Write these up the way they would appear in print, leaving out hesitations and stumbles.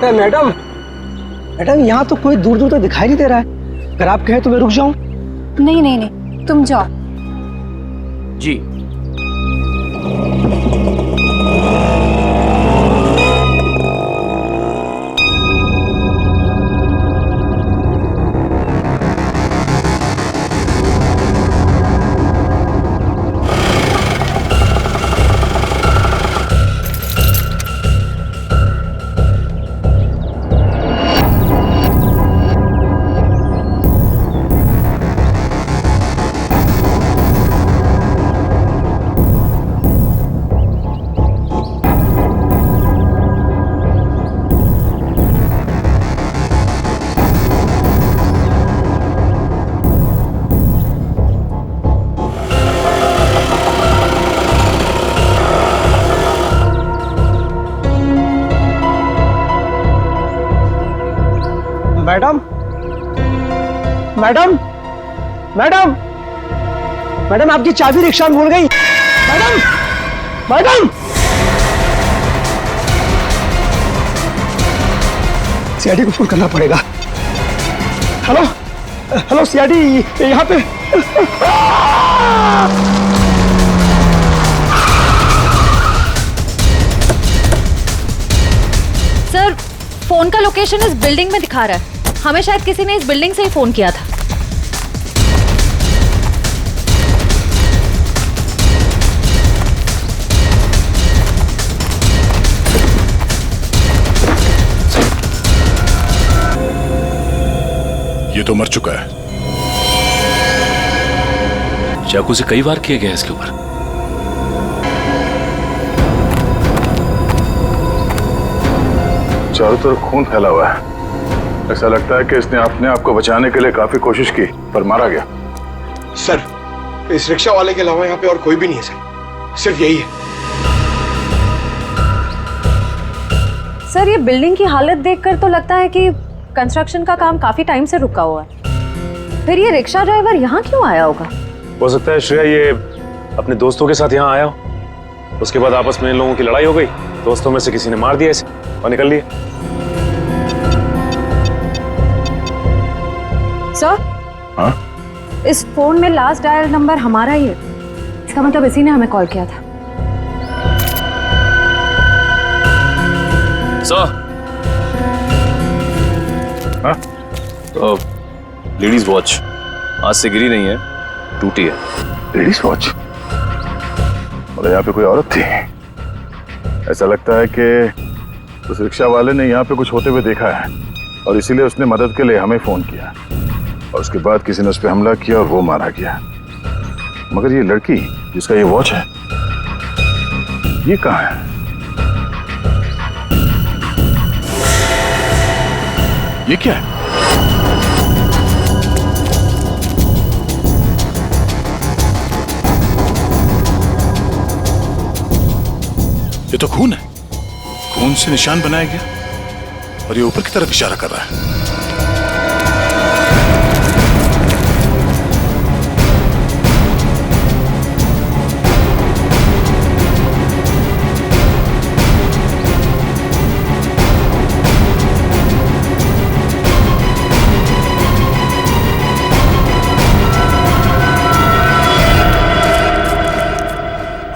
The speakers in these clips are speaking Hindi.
अरे मैडम, मैडम यहाँ तो कोई दूर दूर तक दिखाई नहीं दे रहा है। अगर आप कहें तो मैं रुक जाऊं? नहीं नहीं नहीं, तुम जाओ। जी। मैडम, मैडम, मैडम, मैडम आपकी चाबी रिक्शा में भूल गई। Madam, madam. सीआईडी को फोन करना पड़ेगा। हेलो, हेलो सीआईडी, यहाँ पे। सर, फोन का लोकेशन इस बिल्डिंग में दिखा रहा है। हमें शायद किसी ने इस बिल्डिंग से ही फोन किया था। ये तो मर चुका है। चाकू से कई बार किया गया इसके ऊपर। चारों तरफ खून फैला हुआ है। ऐसा लगता है कि इसने अपने आप को बचाने के लिए काफी कोशिश की पर मारा गया। सर, इस रिक्शा वाले के अलावा यहाँ पे और कोई भी नहीं है सर, सिर्फ यही है। सर, ये बिल्डिंग की हालत देखकर तो लगता है कि कंस्ट्रक्शन का काम काफी टाइम से रुका हुआ है। फिर ये रिक्शा ड्राइवर यहाँ क्यों आया होगा? हो सकता है श्रेया ये अपने दोस्तों के साथ यहाँ आया हो, उसके बाद आपस में इन लोगों की लड़ाई हो गई, दोस्तों में से किसी ने मार दिया इसे और निकल लिए। सर, हाँ? इस फोन में लास्ट डायल नंबर हमारा ही है। इसका मतलब इसी ने हमें कॉल किया था। सर, हाँ? तो लेडीज वॉच आज से गिरी नहीं है, टूटी है। Ladies watch? और यहाँ पे कोई औरत थी? ऐसा लगता है कि उस रिक्शा वाले ने यहाँ पे कुछ होते हुए देखा है और इसीलिए उसने मदद के लिए हमें फोन किया और उसके बाद किसी ने उस पर हमला किया और वो मारा गया। मगर ये लड़की जिसका ये वॉच है, ये कहाँ है? ये क्या है? ये तो खून है। खून से निशान बनाया गया और ये ऊपर की तरफ इशारा कर रहा है।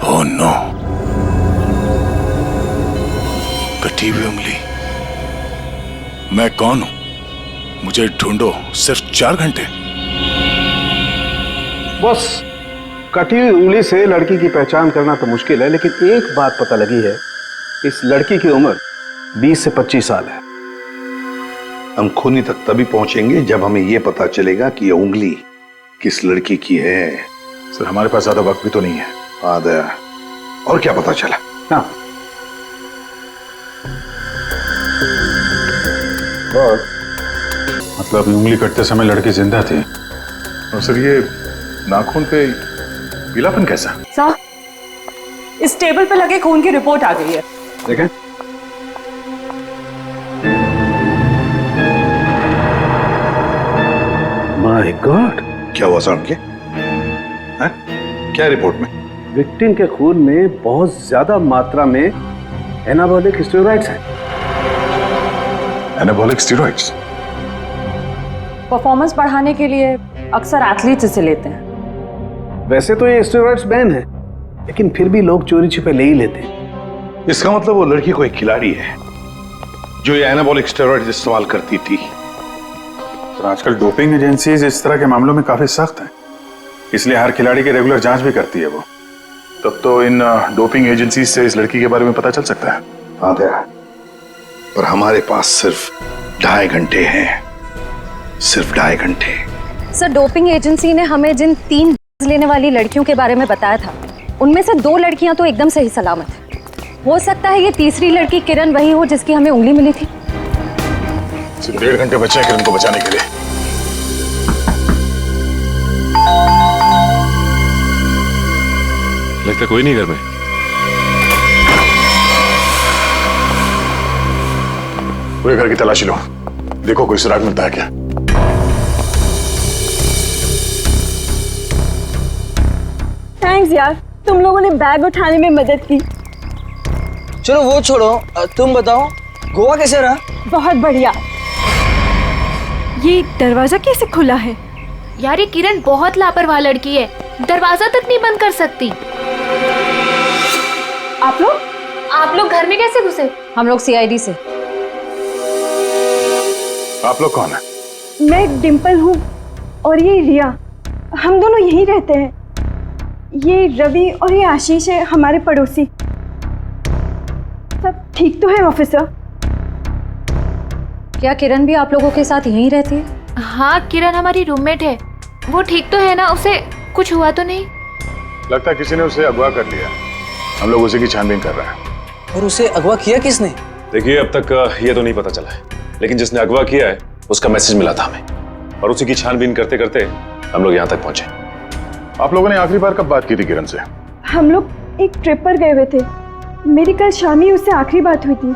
ओह नो, कटी हुई उंगली। मैं कौन हूं? मुझे ढूंढो सिर्फ 4 घंटे। बस कटी हुई उंगली से लड़की की पहचान करना तो मुश्किल है, लेकिन एक बात पता लगी है, इस लड़की की उम्र 20 से 25 साल है। हम खूनी तक तभी पहुंचेंगे जब हमें यह पता चलेगा कि यह उंगली किस लड़की की है। सर, हमारे पास ज्यादा वक्त भी तो नहीं है। आधा और क्या पता चला? हाँ, मतलब उंगली कटते समय लड़की जिंदा थी। और सर, ये नाखून पे पीलापन कैसा? सर, इस टेबल पे लगे खून की रिपोर्ट आ गई है। देखें। माय गॉड, क्या हुआ साहब के? क्या रिपोर्ट में? विक्टिम के खून में बहुत ज्यादा मात्रा में एनाबॉलिक स्टेरॉइड्स हैं। Anabolic steroids. परफॉर्मेंस बढ़ाने के लिए अक्सर एथलीट्स इसे लेते हैं। वैसे तो ये स्टेरॉइड्स बैन है, लेकिन फिर भी लोग चोरी छिपे ले ही लेते हैं। इसका मतलब वो लड़की कोई खिलाड़ी है जो ये एनाबॉलिक स्टेरॉइड इस्तेमाल करती थी। तो आजकल डोपिंग एजेंसीज इस तरह के मामलों में काफी सख्त हैं, इसलिए हर खिलाड़ी की रेगुलर जांच भी करती है वो। तब तो इन डोपिंग एजेंसीज से इस लड़की के बारे में पता चल सकता है। हाँ दया, पर हमारे पास सिर्फ 2.5 घंटे हैं, सिर्फ 2.5 घंटे। सर, डोपिंग एजेंसी ने हमें जिन 3 लेने वाली लड़कियों के बारे में बताया था, उनमें से 2 लड़कियां तो एकदम सही सलामत है। हो सकता है ये तीसरी लड़की किरण वही हो जिसकी हमें उंगली मिली थी। सिर्फ 1.5 घंटे बचे हैं किरण को बचाने के लिए। लगता कोई नहीं घर में। पूरे घर की तलाशी लो, देखो कोई सुराग मिलता है क्या। थैंक्स यार, तुम लोगों ने बैग उठाने में मदद की। चलो वो छोड़ो, तुम बताओ गोवा कैसे रहा? बहुत बढ़िया। ये दरवाजा कैसे खुला है? यार ये किरण बहुत लापरवाह लड़की है, दरवाजा तक नहीं बंद कर सकती। आप लोग घर में कैसे घुसे? हम लोग सीआईडी से। आप लोग कौन है? मैं डिम्पल हूँ और ये रिया, हम दोनों यहीं रहते हैं। ये रवि और ये आशीष है हमारे पड़ोसी। सब ठीक तो है ऑफिसर? क्या किरण भी आप लोगों के साथ यहीं रहती है? हाँ, किरण हमारी रूममेट है। वो ठीक तो है ना? उसे कुछ हुआ तो नहीं? लगता है किसी ने उसे अगवा कर लिया, हम लोग उसी की छानबीन कर रहे हैं। और उसे अगवा किया किसने? देखिए अब तक ये तो नहीं पता चला है, लेकिन जिसने अगवा किया है उसका मैसेज मिला था हमें, और उसी की छानबीन करते करते हम लोग यहाँ तक पहुंचे। आप लोगों ने आखिरी बार कब बात की थी किरण से? हम लोग एक ट्रिप पर गए हुए थे। मेरी कल शाम ही उससे आखिरी बात हुई थी।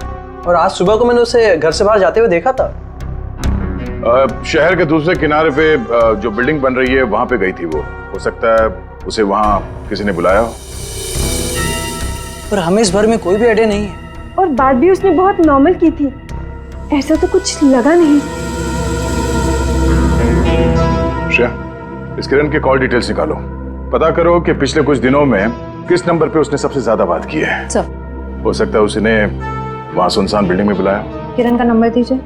और आज सुबह को मैंने उसे घर से बाहर जाते हुए देखा था। शहर के दूसरे किनारे पे जो बिल्डिंग बन रही है वहां पे गई थी वो। हो सकता है उसे वहां किसी ने बुलाया हो। पर हमें इस बारे में कोई भी आइडिया नहीं है। और बात भी उसने बहुत नॉर्मल की थी, ऐसा तो कुछ लगा नहीं। श्रेया, इस किरण के कॉल डिटेल्स निकालो, पता करो कि पिछले कुछ दिनों में किस नंबर पे उसने सबसे ज्यादा बात की है। सर, हो सकता है उसने वहां सुनसान बिल्डिंग में बुलाया। किरण का नंबर दीजिए।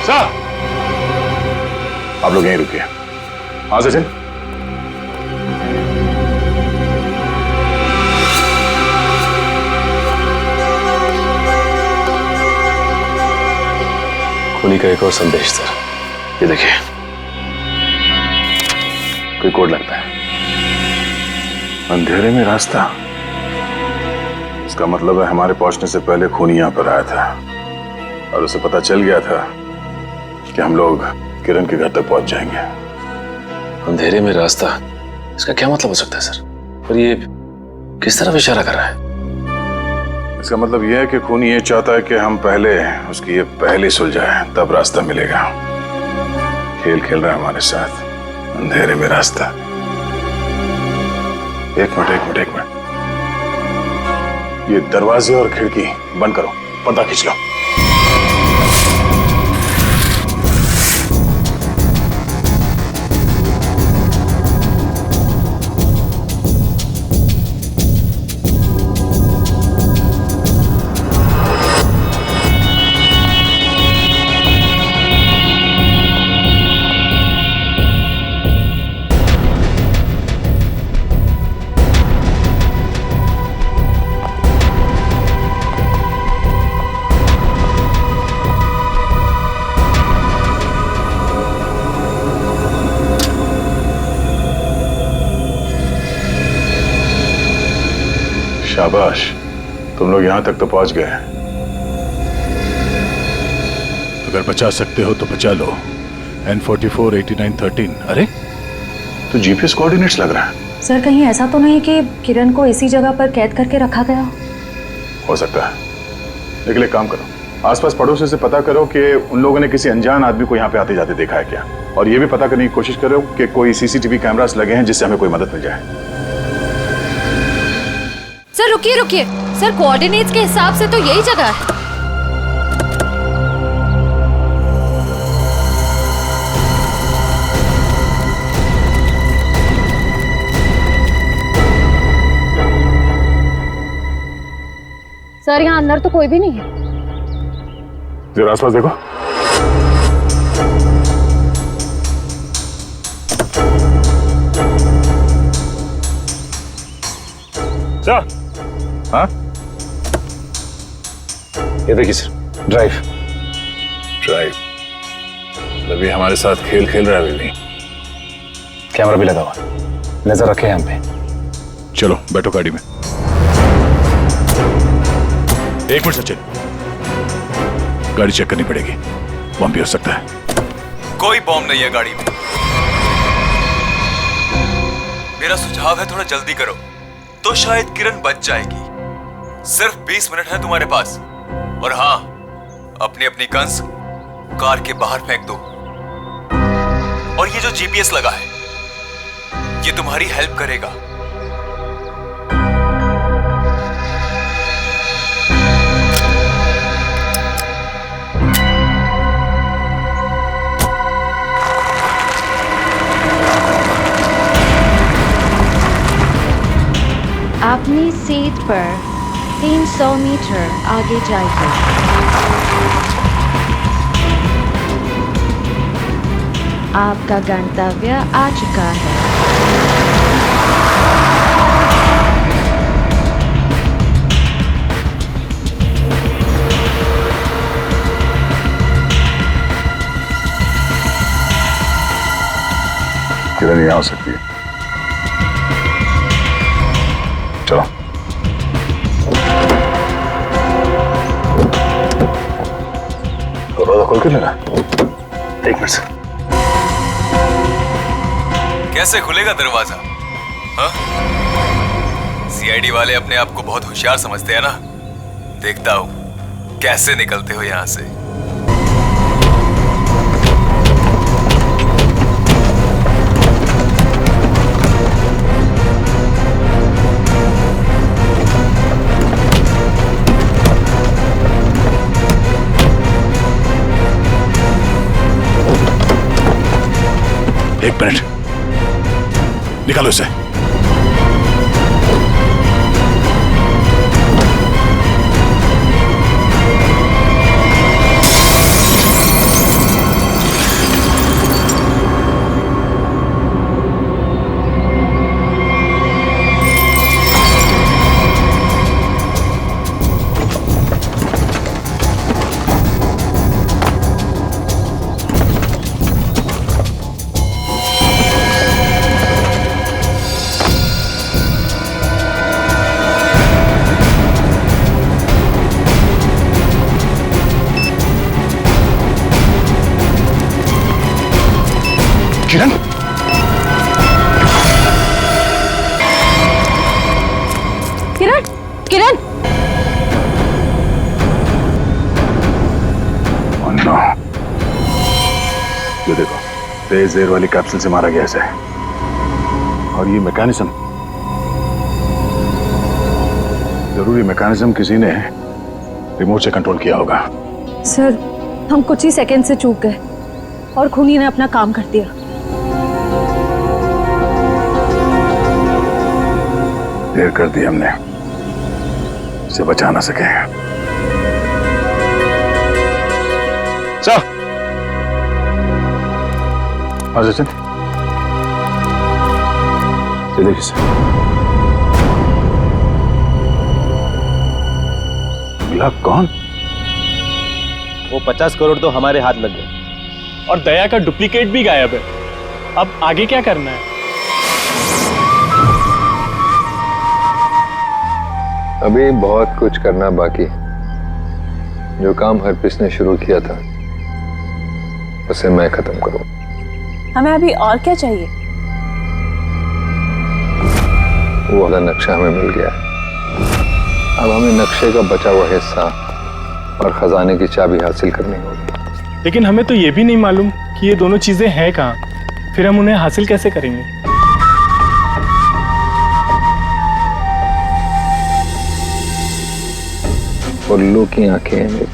सर, आप लोग यहीं रुकिए। हाँ सचिन, खूनी का एक और संदेश सर, ये देखिए, कोई कोड लगता है। अंधेरे में रास्ता, इसका मतलब है हमारे पहुंचने से पहले खूनी यहां पर आया था और उसे पता चल गया था कि हम लोग किरण के घर तक पहुंच जाएंगे। अंधेरे में रास्ता, इसका क्या मतलब हो सकता है सर? और ये किस तरफ इशारा कर रहा है? इसका मतलब यह है कि खूनी ये चाहता है कि हम पहले उसकी ये पहले सुलझाए, तब रास्ता मिलेगा। खेल खेल रहा है हमारे साथ, अंधेरे में रास्ता। एक मिनट, ये दरवाजे और खिड़की बंद करो, पर्दा खींच लो। शाबाश, तुम लोग यहां तक तो पहुंच गए। अगर बचा सकते हो तो बचा लो। N44 8913। अरे तो जीपीएस कोऑर्डिनेट्स लग रहा है। सर, कहीं ऐसा तो नहीं कि किरण को इसी जगह पर कैद करके रखा गया हो सकता है, लेकिन एक काम करो, आसपास पड़ोसी से पता करो कि उन लोगों ने किसी अनजान आदमी को यहाँ पे आते जाते देखा है क्या, और ये भी पता करने की कोशिश करो कि कोई सीसीटीवी कैमरास लगे हैं जिससे हमें कोई मदद मिल जाए। सर रुकिए रुकिए, सर कोऑर्डिनेट्स के हिसाब से तो यही जगह है। सर यहाँ अंदर तो कोई भी नहीं है। जरा आसपास देखो। सर, हाँ, ये देखिए सर, ड्राइव। ड्राइव। अभी हमारे साथ खेल खेल रहा है अभी भी। कैमरा भी लगा हुआ, नजर रखे हैं हम पे। चलो बैठो गाड़ी में। एक मिनट सचिन, गाड़ी चेक करनी पड़ेगी, बम भी हो सकता है। कोई बॉम्ब नहीं है गाड़ी में। मेरा सुझाव है थोड़ा जल्दी करो तो शायद किरण बच जाएगी। सिर्फ 20 मिनट है तुम्हारे पास। और हाँ, अपनी अपनी गन्स कार के बाहर फेंक दो। और ये जो जीपीएस लगा है, ये तुम्हारी हेल्प करेगा। अपनी सीट पर 300 मीटर आगे जाइए। आपका गंतव्य आ चुका है। किरण यहाँ हो सकती है। चलो। दरवाजा खोल के लेना। एक मिनट सर। कैसे खुलेगा दरवाजा? हाँ? सीआईडी वाले अपने आप को बहुत होशियार समझते हैं ना। देखता हूं कैसे निकलते हो यहां से। एक मिनट, निकालो इसे। किरण, किरण, किरण! Oh no. ये देखो, तेज एयर वाली कैप्सूल से मारा गया इसे। और ये मैकेनिज्म, जरूरी मैकेनिज्म किसी ने रिमोट से कंट्रोल किया होगा। सर, हम कुछ ही सेकंड से चूक गए और खूनी ने अपना काम कर दिया। देर कर दी हमने, इसे बचा ना सके। सर, हाँ सचिन, ये देखिए सर, मिला कौन? वो 50 करोड़ तो हमारे हाथ लग गए और दया का डुप्लीकेट भी गायब है। अब आगे क्या करना है? अभी बहुत कुछ करना बाकी। जो काम हरप्रीत ने शुरू किया था उसे मैं खत्म करूं। हमें अभी और क्या चाहिए? वो वाला नक्शा हमें मिल गया है। अब हमें नक्शे का बचा हुआ हिस्सा और खजाने की चाबी हासिल करनी होगी। लेकिन हमें तो ये भी नहीं मालूम कि ये दोनों चीजें हैं कहाँ। फिर हम उन्हें हासिल कैसे करेंगे? उल्लू की आंखें हैं मेरी,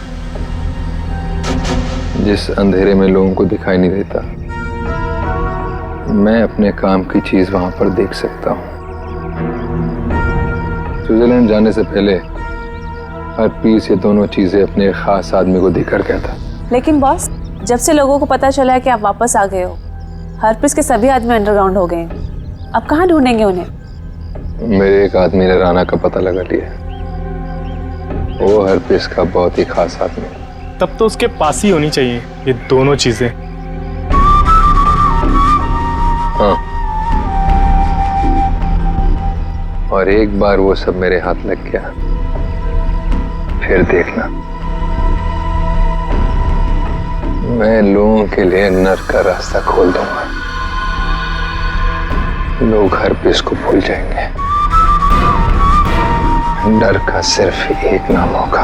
जिस अंधेरे में लोगों को दिखाई नहीं देता, मैं अपने काम की चीज वहां पर देख सकता हूं। स्विट्जरलैंड जाने से पहले हर पीस ये दोनों चीजें अपने खास आदमी को देकर गया था। लेकिन बॉस, जब से लोगों को पता चला है कि आप वापस आ गए हो, हरप्रीत के सभी आदमी अंडरग्राउंड हो गए हैं। अब कहाँ ढूंढेंगे उन्हें? मेरे एक आदमी ने राना का पता लगा लिया। वो हरप्रीत का बहुत ही खास आदमी है। तब तो उसके पास ही होनी चाहिए ये दोनों चीजें। हाँ, और एक बार वो सब मेरे हाथ लग गया, फिर देखना, मैं लोगों के लिए नर्क का रास्ता खोल दूंगा। लोग हरप्रीत को भूल जाएंगे। डर का सिर्फ एक नाम होगा,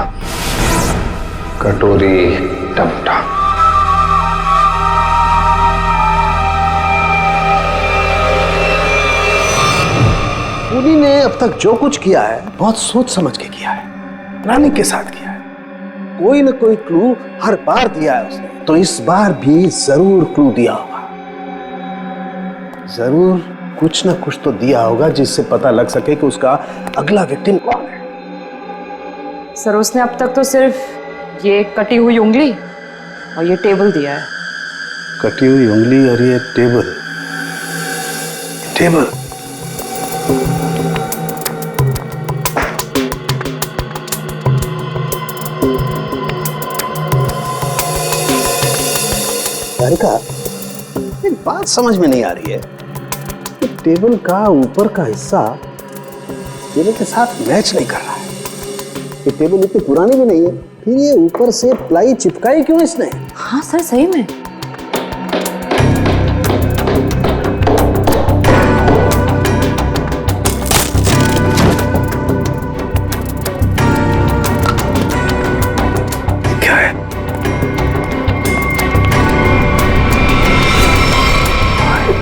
कटोरी टमटा। खूनी ने अब तक जो कुछ किया है बहुत सोच समझ के किया है, रानी के साथ किया है। कोई न कोई क्लू हर बार दिया है उसने, तो इस बार भी जरूर क्लू दिया होगा। जरूर कुछ न कुछ तो दिया होगा जिससे पता लग सके कि उसका अगला विक्टिम कौन है। सर, उसने अब तक तो सिर्फ ये कटी हुई उंगली और ये टेबल दिया है। कटी हुई उंगली और ये टेबल। टेबल का एक बात समझ में नहीं आ रही है कि टेबल का ऊपर का हिस्सा टेबल के साथ मैच नहीं कर रहा है। ये टेबल इतनी पुरानी भी नहीं है, फिर ये ऊपर से प्लाई चिपकाई क्यों इसने? हाँ सर, सही में। क्या है?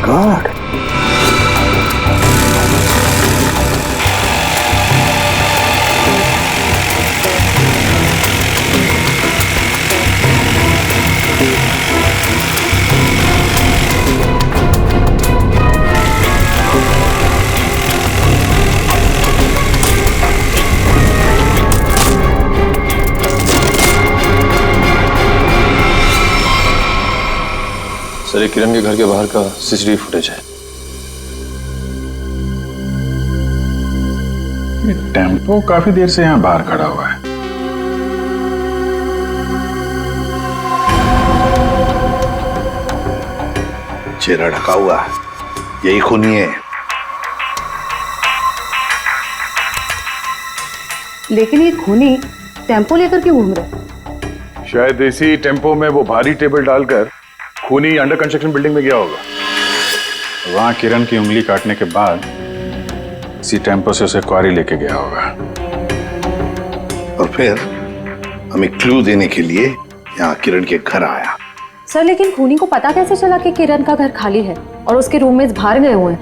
God. सर, ये किरण के घर के बाहर का सीसीटीवी फुटेज है। ये टेम्पो काफी देर से यहाँ बाहर खड़ा हुआ है। चेहरा ढका हुआ है, यही खूनी है। लेकिन ये खूनी टेम्पो लेकर क्यों घूम रहा है? शायद इसी टेम्पो में वो भारी टेबल डालकर खूनी अंडर कंस्ट्रक्शन बिल्डिंग में गया होगा। वहां किरण की उंगली काटने के बाद इसी टेम्पो से उसे क्वारी लेके गया होगा, और फिर हमें क्लू देने के लिए यहाँ किरण के घर आया। सर, लेकिन खूनी को पता कैसे चला कि किरण का घर खाली है और उसके रूममेट्स बाहर गए हुए हैं?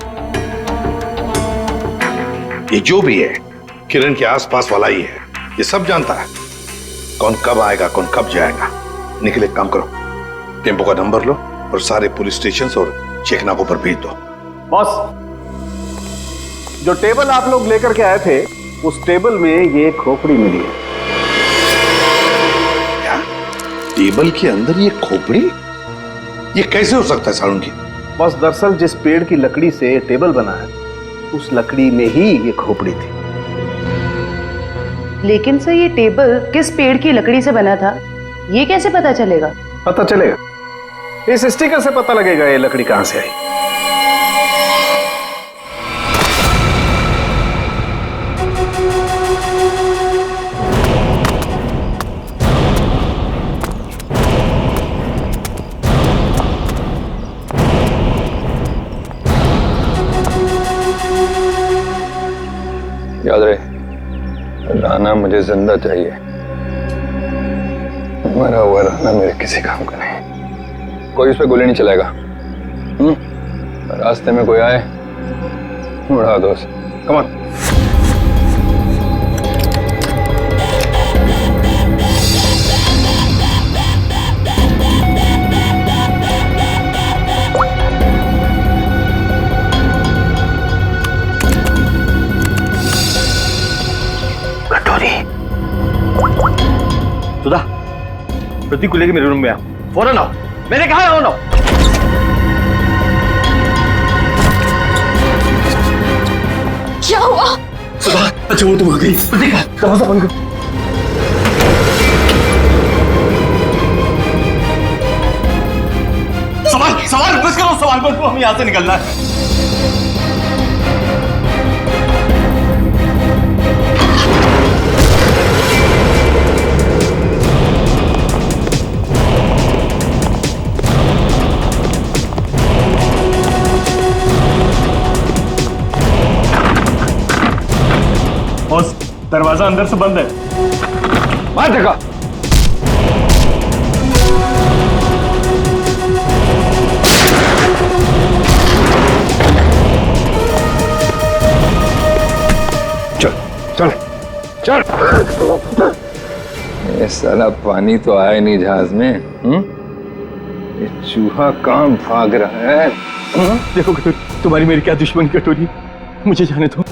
ये जो भी है किरण के आसपास वाला ही है, ये सब जानता है कौन कब आएगा, कौन कब जाएगा। निकले, काम करो, टेम्पो का नंबर लो और सारे पुलिस स्टेशन और चेकनाकों पर भेज दो। बॉस, जो टेबल आप लोग लेकर के आए थे, उस टेबल में ये खोपड़ी मिली है। क्या? टेबल के अंदर ये खोपड़ी? ये कैसे हो सकता है सालुंकी? बॉस, दरअसल जिस पेड़ की लकड़ी से टेबल बना है, उस लकड़ी में ही ये खोपड़ी थी। लेकिन सर, ये टेबल किस पेड़ की लकड़ी से बना था, ये कैसे पता चलेगा? पता चलेगा, इस स्टिकर से पता लगेगा ये लकड़ी कहां से आई। याद रहे, राना मुझे जिंदा चाहिए। मरा हुआ राना मेरे किसी काम का नहीं। कोई उस पर गोली नहीं चलाएगा। रास्ते में कोई आए, उड़ा दो उसे। Come on. प्रतीक को लेके मेरे रूम में आओ, फौरन आओ, मैंने कहा आओ ना। क्या हुआ? सुधा, अच्छा वो तुम आ गई। प्रतीक, दरवाजा बंद करो। सवाल बस करो, सवाल बस करो, हमें यहाँ से निकलना है। बॉस, दरवाजा अंदर से बंद है। मार धक्का। चल चल चल। ये साला पानी तो आया नहीं जहाज में। ये चूहा कहाँ भाग रहा है? देखो कटोरी, तुम्हारी मेरी क्या दुश्मनी कटोरी, मुझे जाने दो।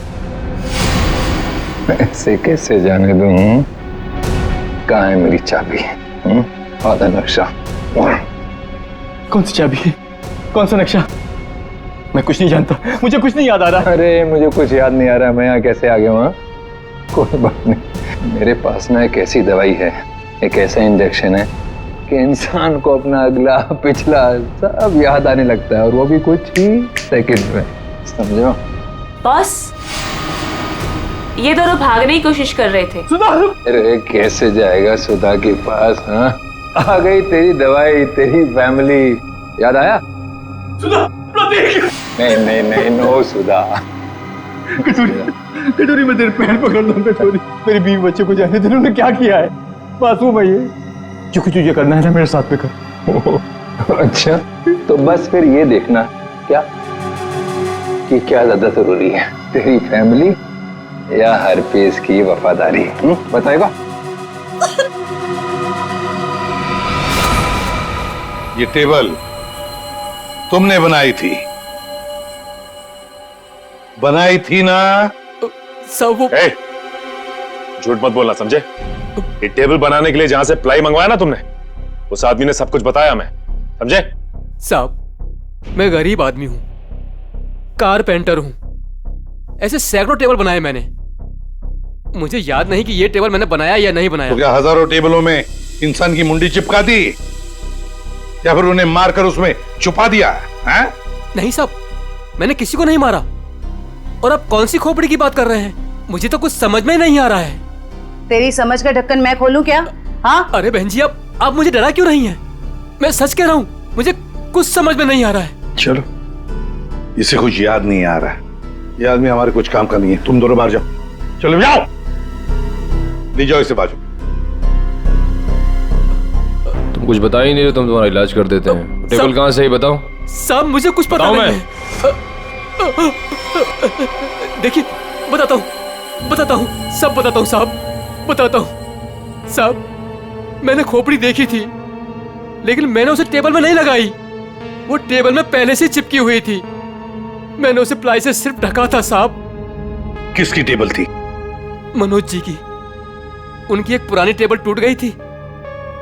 ऐसे कैसे जाने दूं? कहाँ है मेरी चाबी? आधा नक्शा। कौन सी चाबी है? कौन सा नक्शा? मैं कुछ नहीं जानता, मुझे कुछ नहीं याद आ रहा। अरे मुझे कुछ याद नहीं आ रहा, मैं यहाँ कैसे आ गया हूँ? कोई बात नहीं, मेरे पास ना एक ऐसी दवाई है, एक ऐसा इंजेक्शन है कि इंसान को अपना अगला पिछला सब याद आने लगता है, और वो भी कुछ ही सेकंड में, समझो? बॉस, ये दोनों भागने की कोशिश कर रहे थे। सुधा! अरे कैसे जाएगा सुधा के पास? हाँ, आ गई तेरी दवाई, तेरी फैमिली, याद आया? सुधा, प्रतीक! नहीं नहीं नहीं, नो सुधा। कटोरी मैं तेरे पैर पकड़ लूं कटोरी, मेरी बीवी बच्चे को जाने दे। उन्होंने क्या किया है? मासूम है ये, जो कुछ तुझे करना है ना मेरे साथ में कर। अच्छा, तो बस फिर ये देखना क्या कि क्या ज्यादा जरूरी है, तेरी फैमिली या हरपीस की वफादारी? बताएगा? ये टेबल तुमने बनाई थी ना? सब वो झूठ मत बोलना, समझे? ये टेबल बनाने के लिए जहां से प्लाई मंगवाया ना तुमने, उस आदमी ने सब कुछ बताया, मैं समझे? साहब, मैं गरीब आदमी हूं, कारपेंटर हूं, ऐसे सैकड़ों टेबल बनाए मैंने। मुझे याद नहीं कि ये टेबल मैंने बनाया या नहीं बनाया। तो क्या हजारों टेबलों में इंसान की मुंडी चिपका दी, या फिर उन्हें मारकर उसमें छुपा दिया है? नहीं साहब, मैंने किसी को नहीं मारा। और आप कौन सी खोपड़ी की बात कर रहे हैं? मुझे तो कुछ समझ में नहीं आ रहा है। तेरी समझ का ढक्कन मैं खोलूं क्या? हाँ? अरे बहन जी, आप मुझे डरा क्यों रही हैं? मैं सच कह रहा हूँ, मुझे कुछ समझ में नहीं आ रहा है। चलो, इसे कुछ याद नहीं आ रहा है, ये आदमी हमारे कुछ काम का नहीं है। तुम दोनों बाहर जाओ, चलो जाओ, ले जाओ इसे बाजू। तुम कुछ बता ही नहीं रहे, तुम तुम्हारा इलाज कर देते हैं। टेबल कहाँ से ही बताओ। साहब मुझे कुछ पता नहीं है। देखिए, बताता हूँ, सब बताता हूँ साहब, बताता हूँ साहब। मैंने खोपड़ी देखी थी, लेकिन मैंने उसे टेबल में नहीं लगाई, वो टेबल में पहले से चिपकी हुई थी। मैंने उसे प्लाई से सिर्फ ढका था साहब। किसकी टेबल थी? मनोज जी की। उनकी एक पुरानी टेबल टूट गई थी,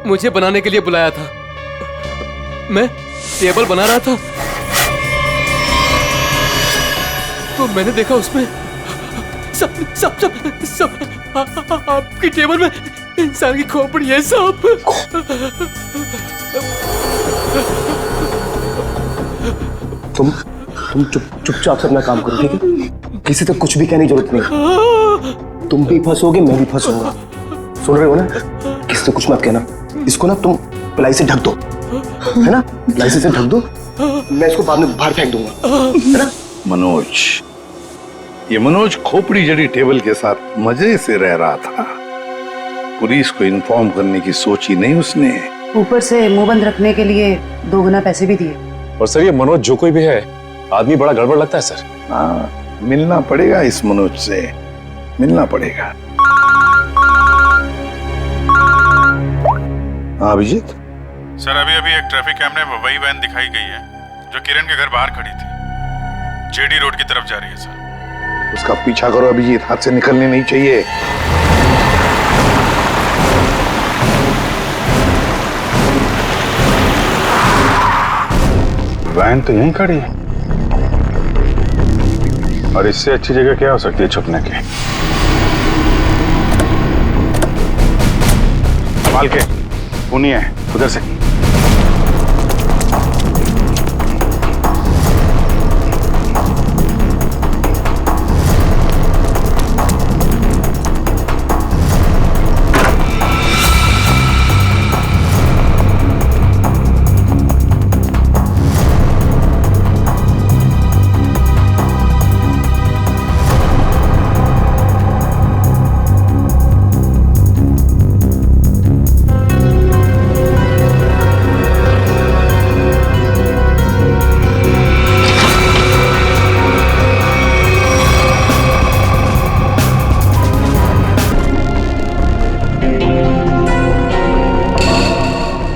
मुझे बनाने के लिए बुलाया था। मैं टेबल बना रहा था तो मैंने देखा उसमें सब आपकी टेबल में इंसान की खोपड़ी है साहब। तुम चुपचाप से अपना काम करो, ठीक है? किसी तक कुछ भी कहने की जरूरत नहीं। तुम भी फंसोगे, मैं भी फंसूंगा। सुन रहे हो ना? किसी से कुछ मत कहना। इसको ना तुम प्लाई से ढक दो, है ना? प्लाई से ढक दो, मैं इसको बाद में बाहर फेंक दूंगा, है ना? ये मनोज खोपड़ी जड़ी टेबल के साथ मजे से रह रहा था। पुलिस को इन्फॉर्म करने की सोची नहीं उसने। ऊपर से मुंह बंद रखने के लिए 2 गुना पैसे भी दिए। और सर, ये मनोज जो कोई भी है, आदमी बड़ा गड़बड़ लगता है सर। हाँ, मिलना पड़ेगा इस मनोज से, मिलना पड़ेगा। हाँ अभिजीत सर, अभी एक ट्रैफिक कैमरे में वही वैन दिखाई गई है जो किरण के घर बाहर खड़ी थी। जेडी रोड की तरफ जा रही है सर। उसका पीछा करो अभिजीत, हाथ से निकलनी नहीं चाहिए। वैन तो यहीं खड़ी है और इससे अच्छी जगह क्या हो सकती है छुपने की। संभाल के, पुनी है उधर से।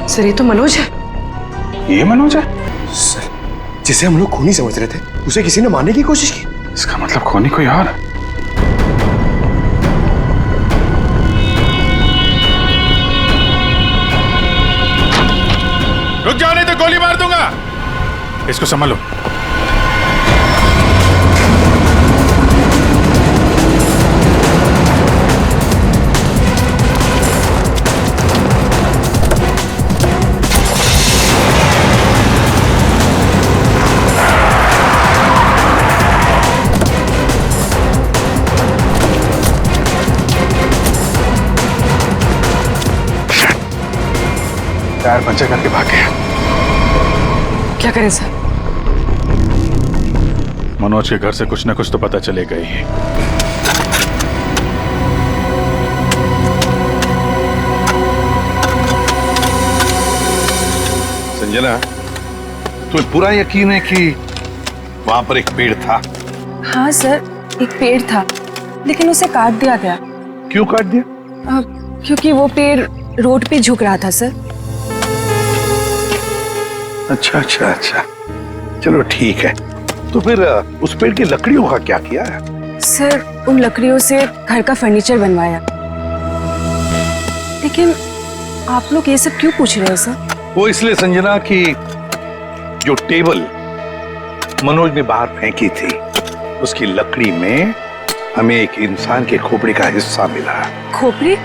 सर ये तो मनोज है। ये मनोज है? सर, जिसे हम लोग खूनी समझ रहे थे उसे किसी ने मारने की कोशिश की। इसका मतलब खूनी कोई और है। रुक जाओ नहीं तो गोली मार दूंगा। इसको संभालो। टायर पंचर करके भाग गया। क्या करें सर? मनोज के घर से कुछ ना कुछ तो पता चलेगा ही। संजना, तुम्हें पूरा यकीन है कि वहां पर एक पेड़ था? हाँ सर, एक पेड़ था लेकिन उसे काट दिया गया। क्यों काट दिया? क्योंकि वो पेड़ रोड पे झुक रहा था सर। अच्छा अच्छा अच्छा, चलो ठीक है। तो फिर उस पेड़ की लकड़ियों का क्या किया है? सर उन लकड़ियों से घर का फर्नीचर बनवाया। लेकिन आप लोग ये सब क्यों पूछ रहे हैं सर? वो इसलिए संजना कि जो टेबल मनोज ने बाहर फेंकी थी उसकी लकड़ी में हमें एक इंसान के खोपड़ी का हिस्सा मिला। खोपड़ी?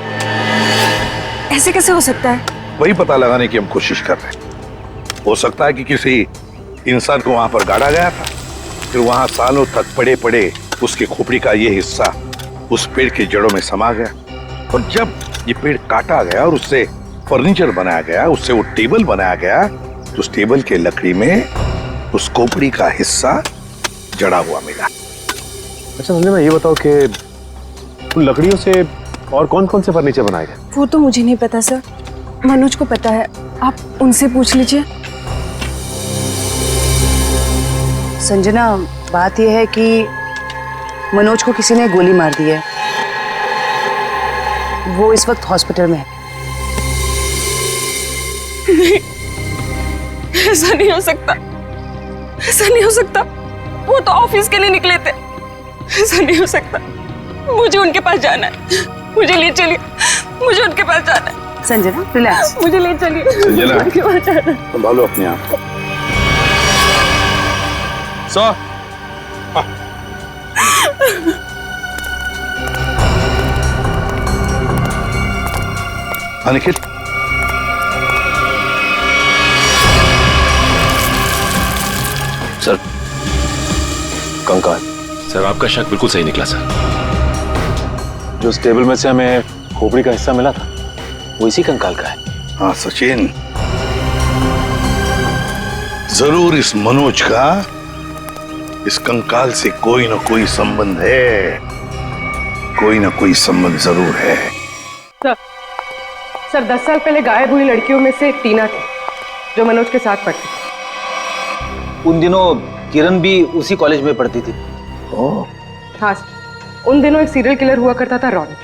ऐसे कैसे हो सकता है? वही पता लगाने की हम कोशिश कर रहे हैं। हो सकता है कि किसी इंसान को वहां पर गाड़ा गया था, फिर वहां सालों तक पड़े पड़े उसके खोपड़ी का ये हिस्सा उस पेड़ के जड़ों में समा गया और जब ये पेड़ काटा गया और उससे फर्नीचर बनाया गया, उससे वो टेबल बनाया गया, तो उस टेबल के लकड़ी में उस खोपड़ी का हिस्सा जड़ा हुआ मिला। अच्छा संजय, मैं ये बताओ कि उन लकड़ियों से और कौन कौन से फर्नीचर बनाए गए? वो तो मुझे नहीं पता सर, मनोज को पता है, आप उनसे पूछ लीजिए। संजना, बात यह है कि मनोज को किसी ने गोली मार दी है। वो इस वक्त हॉस्पिटल में है। नहीं, ऐसा नहीं हो सकता, ऐसा नहीं हो सकता। वो तो ऑफिस के लिए निकले थे। ऐसा नहीं हो सकता। मुझे उनके पास जाना है, मुझे ले चलिए, मुझे उनके पास जाना है। संजना रिलैक्स, मुझे ले चलिए, संजना उनके पास जाना है। संभालो अपने आप को। निखिल, सर कंकाल। सर आपका शक बिल्कुल सही निकला सर। जो उस टेबल में से हमें खोपड़ी का हिस्सा मिला था वो इसी कंकाल का है। हाँ सचिन, जरूर इस मनोज का इस कंकाल से कोई ना कोई संबंध है, कोई ना कोई संबंध जरूर है। सर 10 साल पहले गायब हुई लड़कियों में से टीना थी जो मनोज के साथ पढ़ती थी। उन दिनों किरण भी उसी कॉलेज में पढ़ती थी। हाँ सर, उन दिनों एक सीरियल किलर हुआ करता था रॉनी,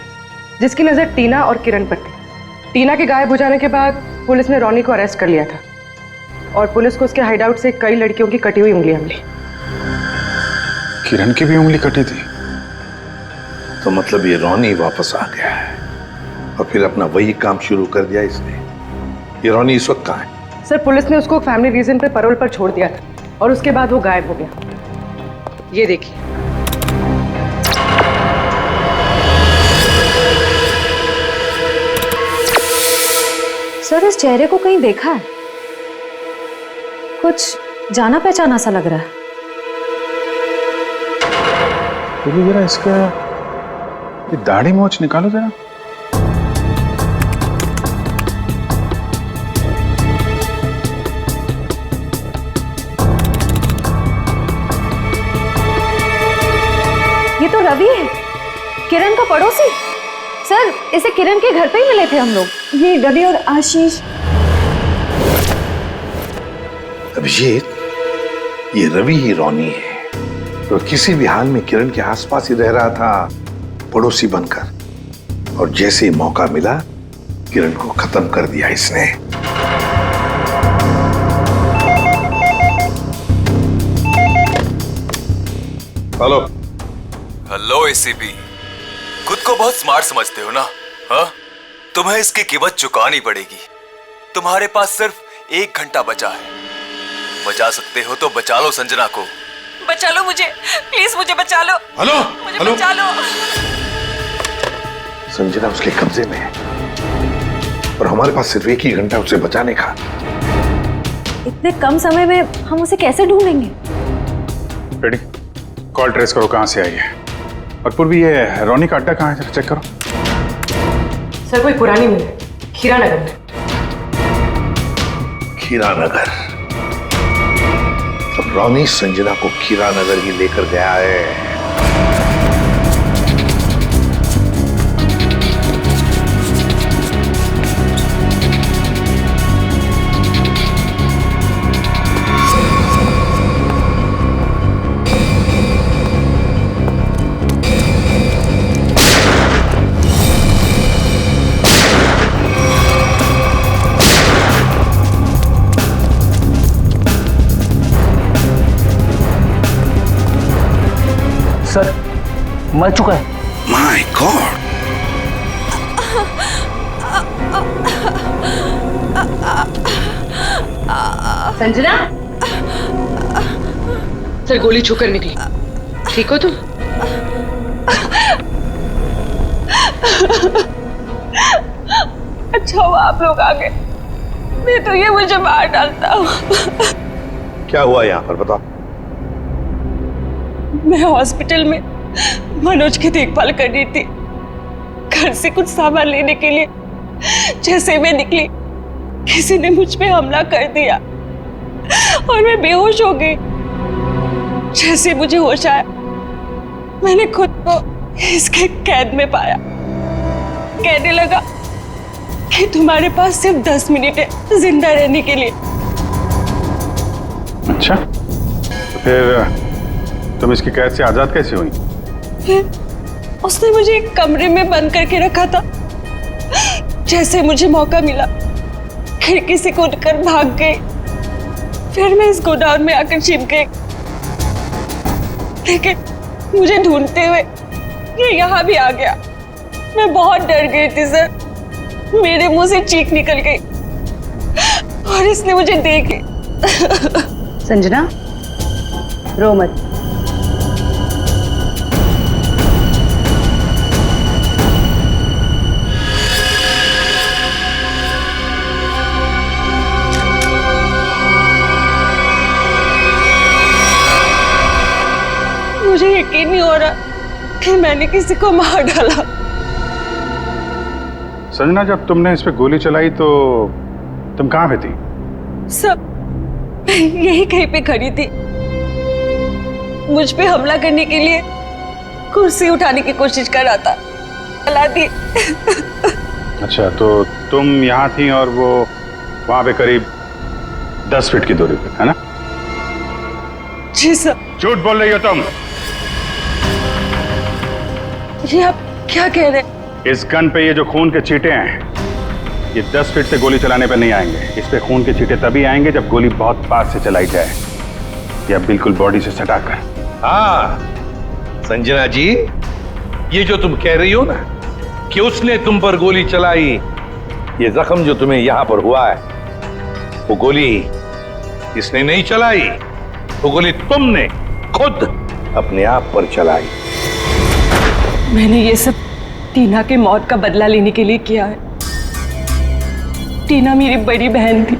जिसकी नजर टीना और किरण पर थी। टीना के गायब हो जाने के बाद पुलिस ने रॉनी को अरेस्ट कर लिया था और पुलिस को उसके हाइडआउट से कई लड़कियों की कटी हुई उंगलियां मिली। किरण की भी उंगली कटी थी? तो मतलब ये रॉनी वापस आ गया है और फिर अपना वही काम शुरू कर दिया इसने। ये रॉनी इस वक्त कहाँ है? सर पुलिस ने उसको फैमिली रीजन पे पैरोल पर छोड़ दिया था, और उसके बाद वो गायब हो गया। ये देखिए। सर इस चेहरे को कहीं देखा है, कुछ जाना पहचाना सा लग रहा है। तो भी जरा इसका ये दाढ़ी मोछ निकालो जरा। ये तो रवि है, किरण का पड़ोसी। सर इसे किरण के घर पे ही मिले थे हम लोग। ये रवि और आशीष। अभिजीत, ये रवि ही रोनी है, तो किसी भी हाल में किरण के आसपास ही रह रहा था, पड़ोसी बनकर। और जैसे ही मौका मिला, किरण को खत्म कर दिया इसने। हेलो हेलो एसीपी, खुद को बहुत स्मार्ट समझते हो ना? हाँ, तुम्हें इसकी कीमत चुकानी पड़ेगी। तुम्हारे पास सिर्फ 1 घंटा बचा है। बचा सकते हो तो बचा लो संजना को। बचा लो मुझे, प्लीज मुझे बचा लो। हेलो मुझे हेलो, बचा लो। संजना उसके कब्जे में है और हमारे पास सिर्फ 1 ही घंटा उसे बचाने का। इतने कम समय में हम उसे कैसे ढूंढेंगे? रेडी, कॉल ट्रेस करो कहाँ से आई है। और पूर्वी ये रोनी का अड्डा कहाँ है, जरा चेक करो। सर कोई पुरानी मिल है, खीरा नगर में। खीरा नगर? अब रोनी संजना को खीरा नगर ही लेकर गया है। सर मर चुका है। My God! संजना, सर गोली छूकर निकली। ठीक हो तुम? अच्छा हुआ आप लोग आ गए, नहीं तो ये मुझे मार डालता। क्या हुआ यहाँ पर, बताओ। मैं हॉस्पिटल में मनोज की देखभाल कर रही थी। घर से कुछ सामान लेने के लिए जैसे मैं निकली, किसी ने मुझ पे हमला कर दिया और मैं बेहोश हो गई। जैसे मुझे होश आया, मैंने खुद को इसके कैद में पाया। कहने लगा कि तुम्हारे पास सिर्फ 10 मिनट है जिंदा रहने के लिए। अच्छा, तो फिर तुम इसकी कैद से आजाद कैसे हुई? फिर उसने मुझे एक कमरे में बंद करके रखा था। जैसे मुझे मौका मिला, खिड़की से कूदकर भाग गई। फिर मैं इस गोडाउन में आकर छिप गई, लेकिन मुझे ढूंढते हुए ये यहाँ भी आ गया। मैं बहुत डर गई थी सर, मेरे मुंह से चीख निकल गई और इसने मुझे देखी। संजना, रो मत। मुझे यकीन नहीं हो रहा कि मैंने किसी को मार डाला। संजना, जब तुमने इस पे गोली चलाई तो तुम कहाँ पे थी? सब यही कहीं पे खड़ी थी। मुझ पे हमला करने के लिए कुर्सी उठाने की कोशिश कर रहा था, चला दी। अच्छा, तो तुम यहाँ थी और वो वहां पे करीब 10 फीट की दूरी पे, है ना? जी सर। झूठ बोल रही हो तुम। ये आप क्या कह रहे हैं? इस गन पे ये जो खून के छींटे हैं, ये 10 फीट से गोली चलाने पे नहीं आएंगे। इस पे खून के छींटे तभी आएंगे जब गोली बहुत पास से चलाई जाए, या बिल्कुल बॉडी से सटाकर। हाँ संजना जी, ये जो तुम कह रही हो ना कि उसने तुम पर गोली चलाई, ये जख्म जो तुम्हें यहां पर हुआ है, वो गोली इसने नहीं चलाई, वो गोली तुमने खुद अपने आप पर चलाई। मैंने ये सब टीना के मौत का बदला लेने के लिए किया है। टीना मेरी बड़ी बहन थी।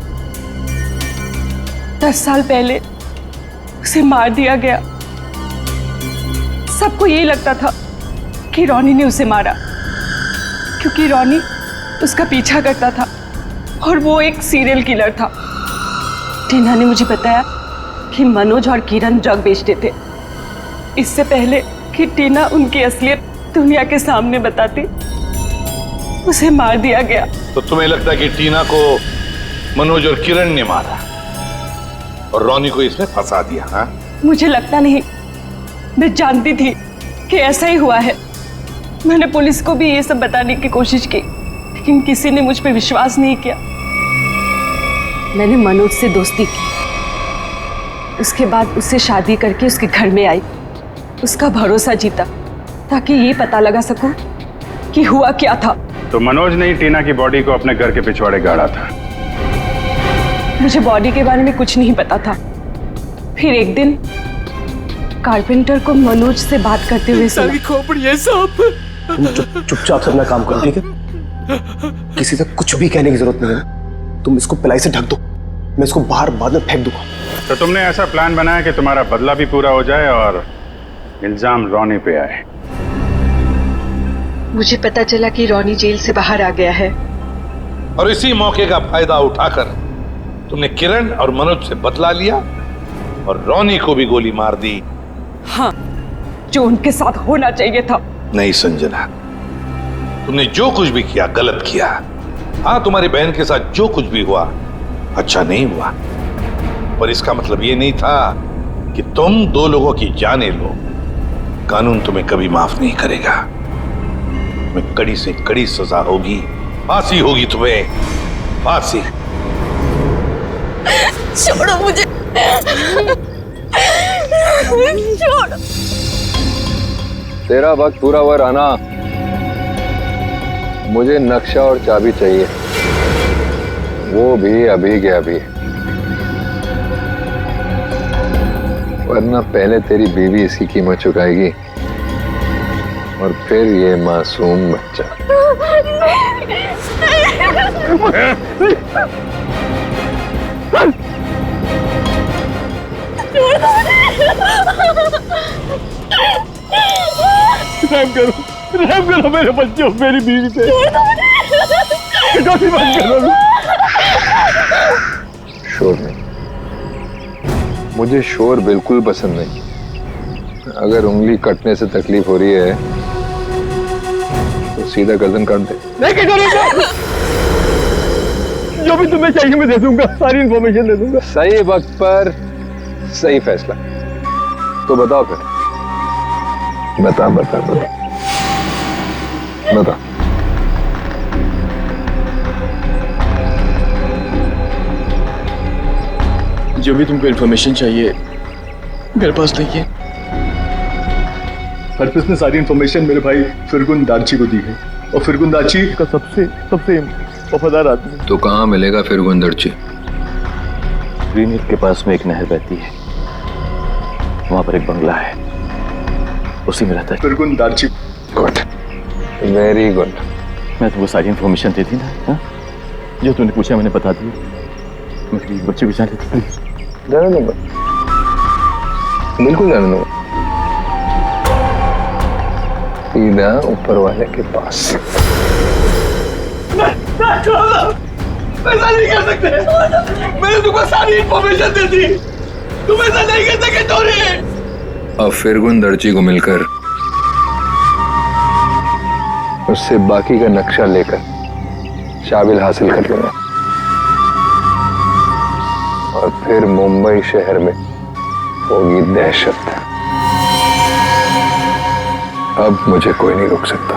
10 साल पहले उसे मार दिया गया। सबको यही लगता था कि रॉनी ने उसे मारा, क्योंकि रॉनी उसका पीछा करता था और वो एक सीरियल किलर था। टीना ने मुझे बताया कि मनोज और किरण ड्रग बेचते थे। इससे पहले कि टीना उनकी असलियत दुनिया के सामने बताती, उसे मार दिया गया। तो तुम्हें लगता है कि टीना को मनोज और किरण ने मारा और रॉनी को इसमें फंसा दिया? हाँ, मुझे लगता नहीं, मैं जानती थी कि ऐसा ही हुआ है। मैंने पुलिस को भी ये सब बताने की कोशिश की, लेकिन किसी ने मुझ पर विश्वास नहीं किया। मैंने मनोज से दोस्ती की, उसके बाद उससे शादी करके उसके घर में आई, उसका भरोसा जीता ताकि ये पता लगा सकूं कि हुआ क्या था। तो मनोज ने ही टीना की बॉडी को अपने घर के पिछवाड़े गाड़ा था। मुझे बॉडी के बारे में कुछ नहीं पता था। फिर एक दिन कारपेंटर को मनोज से बात करते हुए सुना। खोपड़ी है साहब। तुम चुपचाप से अपना काम करो, ठीक है? किसी से कुछ भी कहने की जरूरत नहीं है। तुम इसको पिलाई से ढक दो, मैं इसको बाहर बाद में फेंक दूंगा। तो तुमने ऐसा प्लान बनाया कि तुम्हारा बदला भी पूरा हो जाए और इल्जाम रॉनी पे आए। मुझे पता चला कि रॉनी जेल से बाहर आ गया है, और इसी मौके का फायदा उठाकर तुमने किरण और मनोज से बदला लिया और रॉनी को भी गोली मार दी। हाँ, जो उनके साथ होना चाहिए था। नहीं संजना, तुमने जो कुछ भी किया गलत किया। हाँ, तुम्हारी बहन के साथ जो कुछ भी हुआ अच्छा नहीं हुआ, पर इसका मतलब ये नहीं था कि तुम 2 लोगों की जानें लो। कानून तुम्हें कभी माफ नहीं करेगा। तुम्हें कड़ी से कड़ी सजा होगी, फांसी होगी तुम्हें, फांसी। छोड़ो मुझे, छोड़ो। तेरा वक्त पूरा हुआ राना, मुझे नक्शा और चाबी चाहिए, वो भी अभी के अभी, वरना पहले तेरी बीवी इसकी कीमत चुकाएगी और फिर ये मासूम बच्चा। रहम करो मेरे बच्चों, मेरी बीवी पे। शोर नहीं, मुझे शोर बिल्कुल पसंद नहीं। अगर उंगली कटने से तकलीफ हो रही है तो सीधा गर्दन काट दे। नहीं करूंगा, जो भी तुम्हें चाहिए मैं दे दूंगा, सारी इंफॉर्मेशन दे दूंगा। सही वक्त पर सही फैसला। तो बताओ फिर, बता बता बता बता। जो भी तुमको इंफॉर्मेशन चाहिए मेरे पास नहीं है। हरपिस ने सारी इंफॉर्मेशन मेरे भाई फिरगुन दार्ची को दी है, और फिरगुन दार्ची का सबसे वफादार आदमी। तो कहाँ मिलेगा फिरगुन दार्ची? ग्रीन हिल के पास में एक नहर बहती है, वहां पर एक बंगला है, उसी में रहता है फिरगुन दार्ची। Good, very good. मैं तुमको सारी इंफॉर्मेशन दे दी ना? हा? जो तूने पूछा मैंने बता दी। मैं बच्चे भी जाने दूंगा, बिल्कुल जाने दूंगा, सीधा ऊपर वाले के पास। ऐसा नहीं कर सकते, मैंने तुमको सारी इंफॉर्मेशन दे दी, तुम ऐसा नहीं कर सके टोरी। अब फिरगुन दर्जी को मिलकर उससे बाकी का नक्शा लेकर शाबिल हासिल कर लूंगा, और फिर मुंबई शहर में होगी दहशत। अब मुझे कोई नहीं रोक सकता।